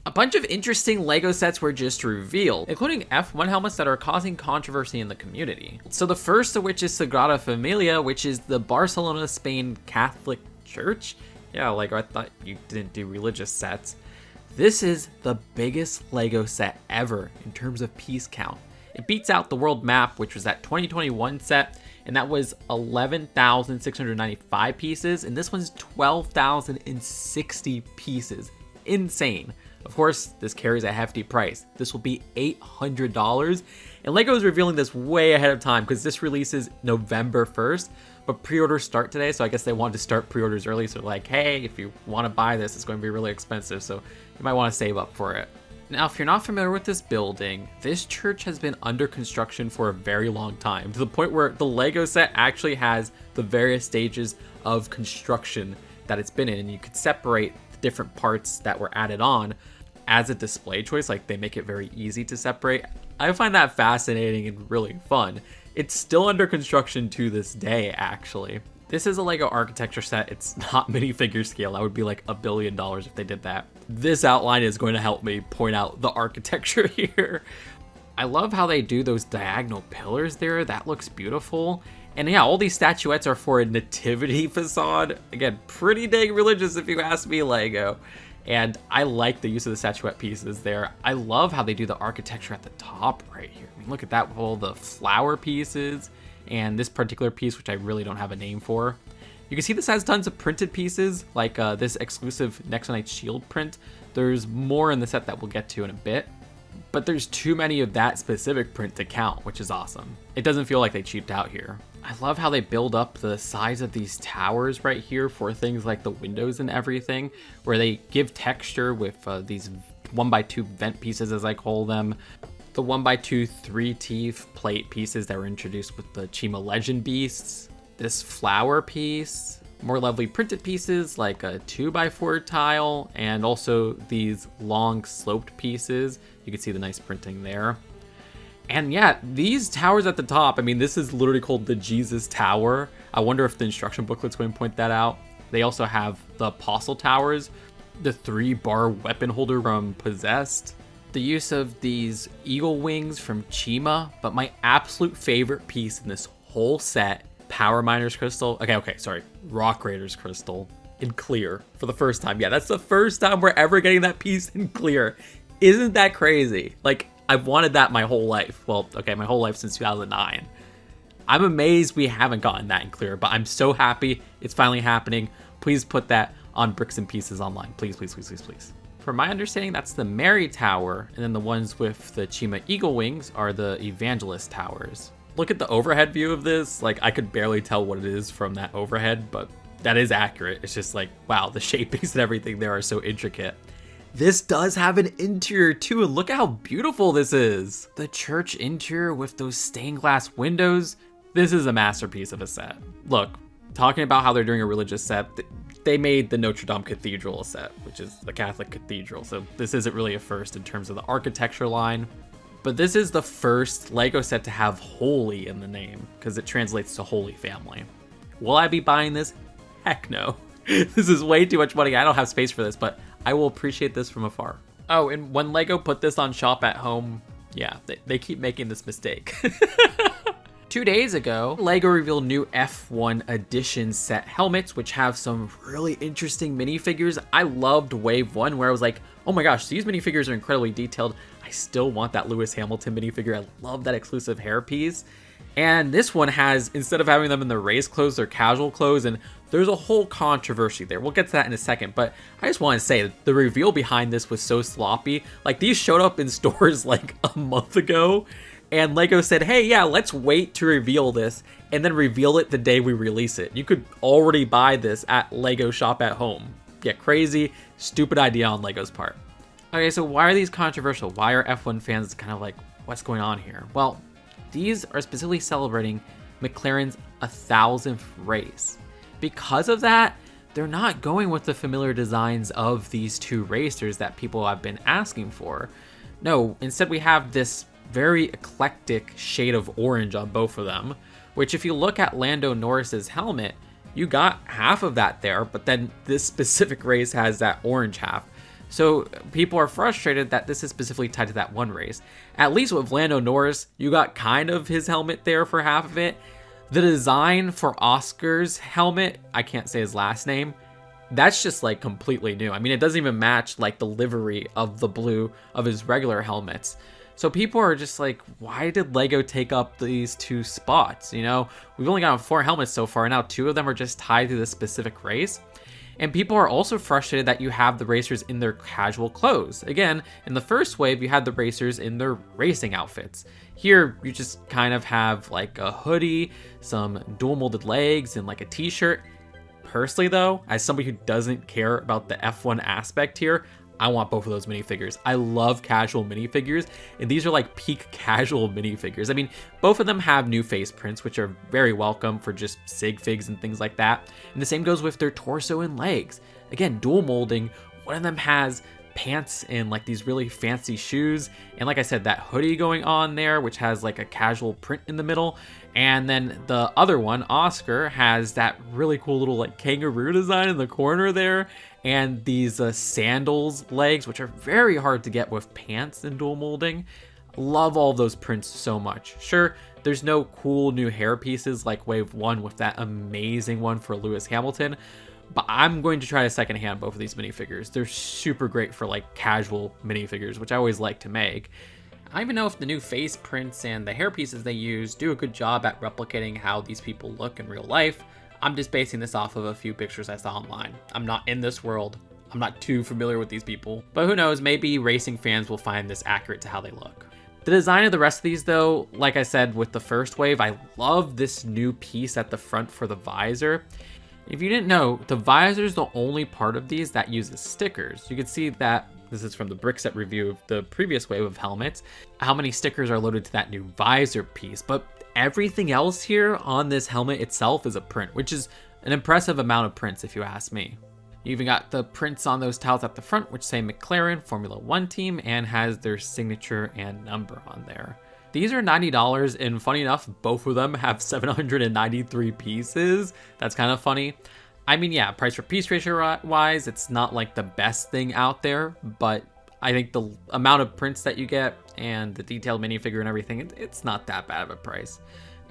A bunch of interesting LEGO sets were just revealed, including F1 helmets that are causing controversy in the community. So the first of which is Sagrada Familia, which is the Barcelona, Spain Catholic Church. Yeah, LEGO, I thought you didn't do religious sets. This is the biggest LEGO set ever in terms of piece count. It beats out the world map, which was that 2021 set, and that was 11,695 pieces, and this one's 12,060 pieces. Insane. Of course, this carries a hefty price. This will be $800, and LEGO is revealing this way ahead of time because this releases November 1st, but pre-orders start today, so I guess they wanted to start pre-orders early, so like, hey, if you want to buy this, it's going to be really expensive, so you might want to save up for it. Now, if you're not familiar with this building, this church has been under construction for a very long time, to the point where the LEGO set actually has the various stages of construction that it's been in, and you could separate the different parts that were added on as a display choice. Like, they make it very easy to separate. I find that fascinating and really fun. It's still under construction to this day, actually. This is a LEGO architecture set. It's not minifigure scale. That would be like $1 billion if they did that. This outline is going to help me point out the architecture here. I love how they do those diagonal pillars there. That looks beautiful. And yeah, all these statuettes are for a nativity facade. Again, pretty dang religious if you ask me, LEGO. And I like the use of the statuette pieces there. I love how they do the architecture at the top right here. I mean, look at that with all the flower pieces. And this particular piece, which I really don't have a name for. You can see this has tons of printed pieces, like this exclusive Nexonite shield print. There's more in the set that we'll get to in a bit, but there's too many of that specific print to count, which is awesome. It doesn't feel like they cheaped out here. I love how they build up the size of these towers right here for things like the windows and everything, where they give texture with these 1x2 vent pieces, as I call them. The 1x2 3-teeth plate pieces that were introduced with the Chima Legend Beasts. This flower piece. More lovely printed pieces like a 2x4 tile, and also these long sloped pieces. You can see the nice printing there. And yeah, these towers at the top, I mean, this is literally called the Jesus Tower. I wonder if the instruction booklet's going to point that out. They also have the Apostle Towers, the 3-bar weapon holder from Possessed, the use of these eagle wings from Chima, but my absolute favorite piece in this whole set, Power Miner's Crystal. Sorry, Rock Raiders Crystal in clear for the first time. Yeah, that's the first time we're ever getting that piece in clear. Isn't that crazy? Like, I've wanted that my whole life. Well, okay, my whole life since 2009. I'm amazed we haven't gotten that in clear, but I'm so happy it's finally happening. Please put that on Bricks and Pieces online. Please, please, please, please, please. From my understanding, that's the Mary Tower, and then the ones with the Chima Eagle Wings are the Evangelist Towers. Look at the overhead view of this. Like, I could barely tell what it is from that overhead, but that is accurate. It's just like, wow, the shapings and everything there are so intricate. This does have an interior too, and look how beautiful this is. The church interior with those stained glass windows. This is a masterpiece of a set. Look, talking about how they're doing a religious set, they made the Notre Dame Cathedral a set, which is the Catholic cathedral. So this isn't really a first in terms of the architecture line, but this is the first LEGO set to have holy in the name because it translates to Holy Family. Will I be buying this? Heck no. This is way too much money. I don't have space for this, but I will appreciate this from afar. Oh, and when LEGO put this on Shop at Home, yeah, they keep making this mistake. 2 days ago, LEGO revealed new F1 Edition set helmets, which have some really interesting minifigures. I loved Wave 1, where I was like, oh my gosh, these minifigures are incredibly detailed. I still want that Lewis Hamilton minifigure. I love that exclusive hairpiece. And this one has, instead of having them in their race clothes, they're casual clothes, and there's a whole controversy there. We'll get to that in a second, but I just want to say the reveal behind this was so sloppy. Like, these showed up in stores like a month ago, and LEGO said, hey, yeah, let's wait to reveal this, and then reveal it the day we release it. You could already buy this at LEGO Shop at Home. Yeah, crazy, stupid idea on LEGO's part. Okay, so why are these controversial? Why are F1 fans kind of like, what's going on here? Well, these are specifically celebrating McLaren's 1,000th race. Because of that, they're not going with the familiar designs of these two racers that people have been asking for. No, instead we have this very eclectic shade of orange on both of them, which if you look at Lando Norris's helmet, you got half of that there, but then this specific race has that orange half. So people are frustrated that this is specifically tied to that one race. At least with Lando Norris, you got kind of his helmet there for half of it. The design for Oscar's helmet, I can't say his last name, that's just like completely new. I mean, it doesn't even match like the livery of the blue of his regular helmets. So people are just like, why did LEGO take up these 2 spots? You know, we've only got 4 helmets so far, and now 2 of them are just tied to this specific race. And people are also frustrated that you have the racers in their casual clothes. Again, in the first wave, you had the racers in their racing outfits. Here, you just kind of have like a hoodie, some dual molded legs, and like a t-shirt. Personally though, as somebody who doesn't care about the F1 aspect here, I want both of those minifigures. I love casual minifigures, and these are like peak casual minifigures. I mean, both of them have new face prints, which are very welcome for just sig figs and things like that. And the same goes with their torso and legs. Again, dual molding. One of them has pants and like these really fancy shoes, and like I said, that hoodie going on there, which has like a casual print in the middle. And then the other one, Oscar, has that really cool little like kangaroo design in the corner there, and these sandals legs, which are very hard to get with pants and dual molding. Love all those prints so much. Sure, there's no cool new hair pieces like wave 1 with that amazing one for Lewis Hamilton, but I'm going to try to secondhand both of these minifigures. They're super great for like casual minifigures, which I always like to make. I don't even know if the new face prints and the hair pieces they use do a good job at replicating how these people look in real life. I'm just basing this off of a few pictures I saw online. I'm not in this world. I'm not too familiar with these people, but who knows, maybe racing fans will find this accurate to how they look. The design of the rest of these though, like I said with the first wave, I love this new piece at the front for the visor. If you didn't know, the visor is the only part of these that uses stickers. You can see that, this is from the Brickset review of the previous wave of helmets, how many stickers are loaded to that new visor piece. But everything else here on this helmet itself is a print, which is an impressive amount of prints if you ask me. You even got the prints on those tiles at the front, which say McLaren Formula 1 team and has their signature and number on there. These are $90, and funny enough, both of them have 793 pieces. That's kind of funny. I mean, yeah, price for piece ratio wise, it's not like the best thing out there, but I think the amount of prints that you get and the detailed minifigure and everything, it's not that bad of a price.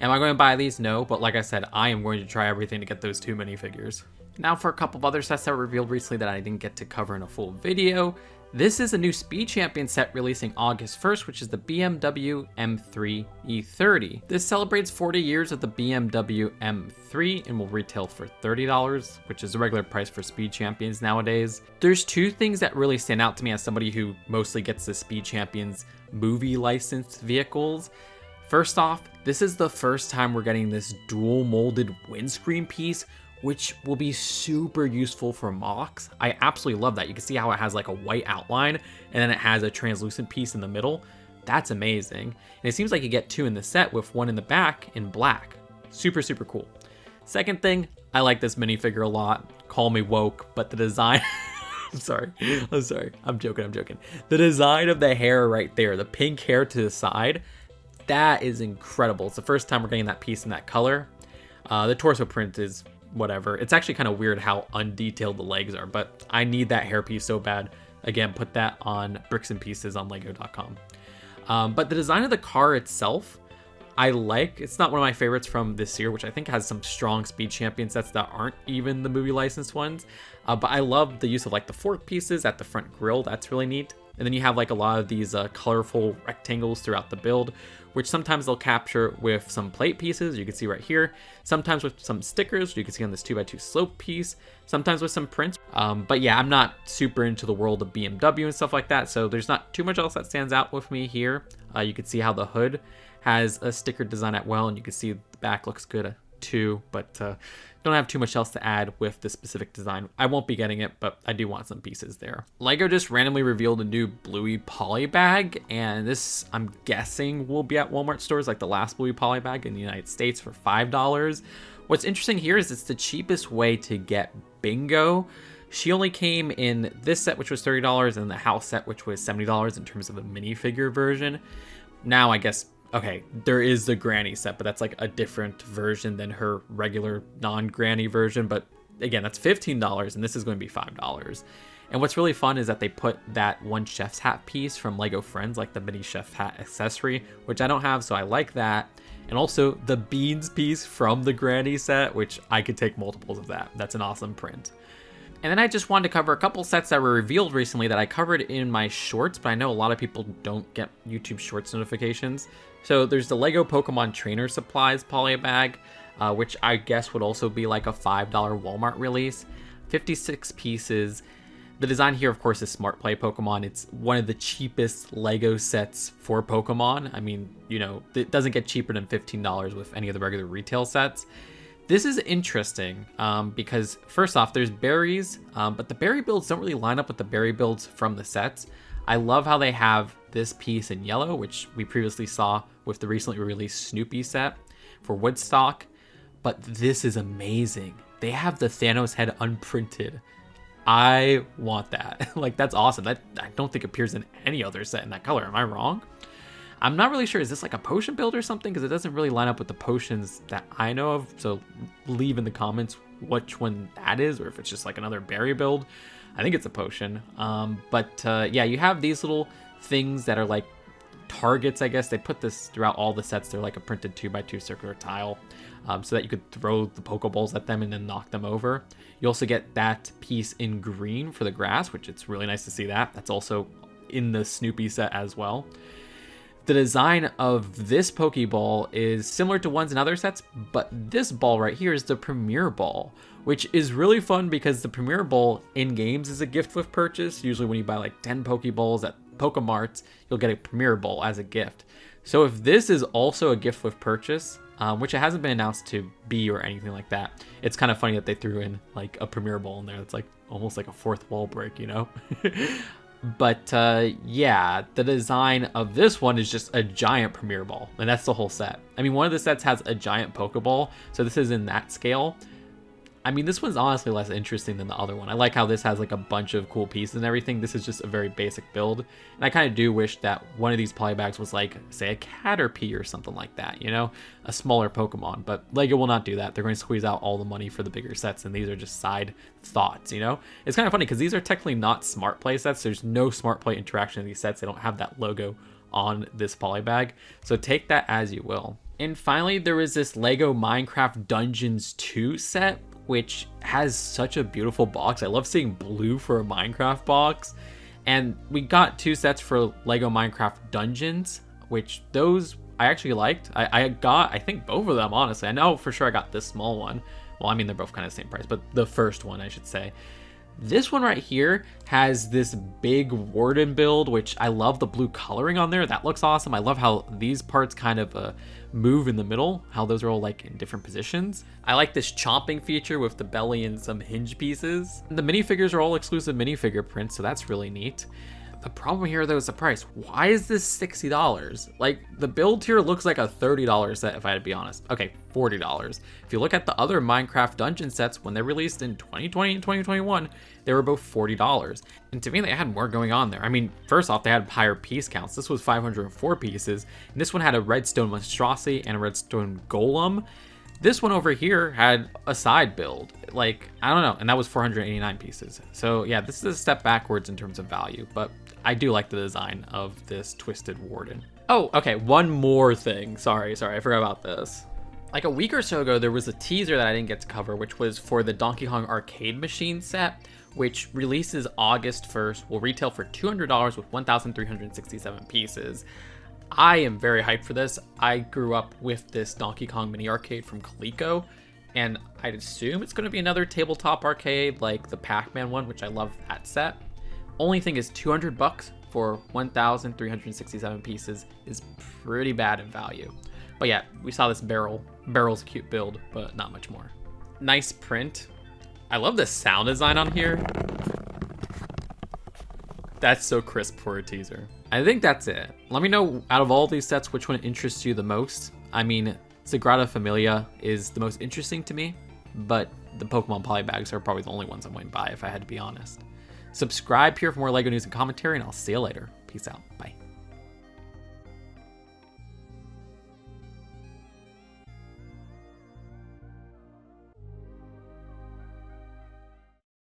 Am I going to buy these? No, but like I said, I am going to try everything to get those 2 minifigures. Now for a couple of other sets that were revealed recently that I didn't get to cover in a full video. This is a new Speed Champion set releasing August 1st, which is the BMW M3 E30. This celebrates 40 years of the BMW M3 and will retail for $30, which is the regular price for Speed Champions nowadays. There's 2 things that really stand out to me as somebody who mostly gets the Speed Champions movie licensed vehicles. First off, this is the first time we're getting this dual molded windscreen piece, which will be super useful for mocks. I absolutely love that. You can see how it has like a white outline and then it has a translucent piece in the middle. That's amazing. And it seems like you get 2 in the set with 1 in the back in black. Super, super cool. Second thing, I like this minifigure a lot. Call me woke, but the design... I'm sorry. I'm joking. The design of the hair right there, the pink hair to the side, that is incredible. It's the first time we're getting that piece in that color. The torso print is whatever. It's actually kind of weird how undetailed the legs are, but I need that hairpiece so bad. Again, put that on bricks and pieces on lego.com. But the design of the car itself, I like. It's not one of my favorites from this year, which I think has some strong Speed Champion sets that aren't even the movie licensed ones. But I love the use of like the fork pieces at the front grille. That's really neat. And then you have like a lot of these colorful rectangles throughout the build, which sometimes they'll capture with some plate pieces, you can see right here. Sometimes with some stickers, you can see on this 2x2 slope piece. Sometimes with some prints. But yeah, I'm not super into the world of BMW and stuff like that, so there's not too much else that stands out with me here. You can see how the hood has a sticker design as well, and you can see the back looks good too, but don't have too much else to add with the specific design. I won't be getting it, but I do want some pieces there. LEGO just randomly revealed a new Bluey Polybag, and this, I'm guessing, will be at Walmart stores like the last Bluey Polybag in the United States for $5. What's interesting here is it's the cheapest way to get Bingo. She only came in this set, which was $30, and the house set, which was $70 in terms of a minifigure version. Now, I guess, okay, there is the granny set, but that's like a different version than her regular non-granny version. But again, that's $15, and this is going to be $5. And what's really fun is that they put that one chef's hat piece from Lego Friends, like the mini chef hat accessory, which I don't have, so I like that. And also the beans piece from the Granny set, which I could take multiples of that. That's an awesome print. And then I just wanted to cover a couple sets that were revealed recently that I covered in my shorts, but I know a lot of people don't get YouTube Shorts notifications. So there's the Lego Pokemon Trainer Supplies Polybag, which I guess would also be like a $5 Walmart release. 56 pieces. The design here, of course, is Smart Play Pokemon. It's one of the cheapest Lego sets for Pokemon. I mean, you know, it doesn't get cheaper than $15 with any of the regular retail sets. This is interesting because first off, there's berries, but the berry builds don't really line up with the berry builds from the sets. I love how they have this piece in yellow, which we previously saw with the recently released Snoopy set for Woodstock, but this is amazing. They have the Thanos head unprinted. I want that. Like, that's awesome. That I don't think appears in any other set in that color. Am I wrong? I'm not really sure. Is this like a potion build or something? Because it doesn't really line up with the potions that I know of. So leave in the comments which one that is, or if it's just like another berry build. I think it's a potion. Yeah, you have these little things that are like targets, I guess. They put this throughout all the sets. They're like a printed 2x2 circular tile so that you could throw the Pokeballs at them and then knock them over. You also get that piece in green for the grass, which it's really nice to see that. That's also in the Snoopy set as well. The design of this Pokeball is similar to ones in other sets, but this ball right here is the Premier Ball, which is really fun because the Premier Ball in games is a gift with purchase. Usually when you buy like 10 Pokeballs at Pokemarts, you'll get a Premier Ball as a gift. So if this is also a gift with purchase, which it hasn't been announced to be or anything like that, it's kind of funny that they threw in like a Premier Ball in there. It's like almost like a fourth wall break, you know? But yeah, the design of this one is just a giant Premier Ball, and that's the whole set. I mean, one of the sets has a giant Pokeball, so this is in that scale. I mean, this one's honestly less interesting than the other one. I like how this has like a bunch of cool pieces and everything. This is just a very basic build. And I kind of do wish that one of these polybags was like, say, a Caterpie or something like that, you know? A smaller Pokemon. But Lego will not do that. They're going to squeeze out all the money for the bigger sets, and these are just side thoughts, you know? It's kind of funny because these are technically not Smart Play sets. There's no Smart Play interaction in these sets. They don't have that logo on this polybag. So take that as you will. And finally, there is this Lego Minecraft Dungeons 2 set, which has such a beautiful box. I love seeing blue for a Minecraft box. And we got 2 sets for Lego Minecraft Dungeons, which those I actually liked. I got, I think, both of them, honestly. I know for sure I got this small one. Well, I mean, they're both kind of the same price, but the first one, I should say. This one right here has this big Warden build, which I love the blue coloring on there. That looks awesome. I love how these parts kind of move in the middle, how those are all like in different positions. I like this chomping feature with the belly and some hinge pieces. The minifigures are all exclusive minifigure prints, so that's really neat. The problem here, though, is the price. Why is this $60? Like, the build here looks like a $30 set, if I had to be honest. Okay, $40. If you look at the other Minecraft Dungeon sets, when they released in 2020 and 2021, they were both $40. And to me, they had more going on there. I mean, first off, they had higher piece counts. This was 504 pieces, and this one had a redstone monstrosity and a redstone golem. This one over here had a side build, like, I don't know, and that was 489 pieces. So yeah, this is a step backwards in terms of value, but I do like the design of this Twisted Warden. Oh, okay, one more thing. Sorry, I forgot about this. Like a week or so ago, there was a teaser that I didn't get to cover, which was for the Donkey Kong Arcade Machine set, which releases August 1st, will retail for $200 with 1,367 pieces. I am very hyped for this. I grew up with this Donkey Kong mini arcade from Coleco, and I'd assume it's going to be another tabletop arcade like the Pac-Man one, which I love that set. Only thing is $200 for 1,367 pieces is pretty bad in value. But yeah, we saw this barrel. Barrel's a cute build, but not much more. Nice print. I love the sound design on here. That's so crisp for a teaser. I think that's it. Let me know, out of all these sets, which one interests you the most. I mean, Sagrada Familia is the most interesting to me, but the Pokemon Polybags are probably the only ones I'm going to buy, if I had to be honest. Subscribe here for more LEGO news and commentary, and I'll see you later. Peace out. Bye.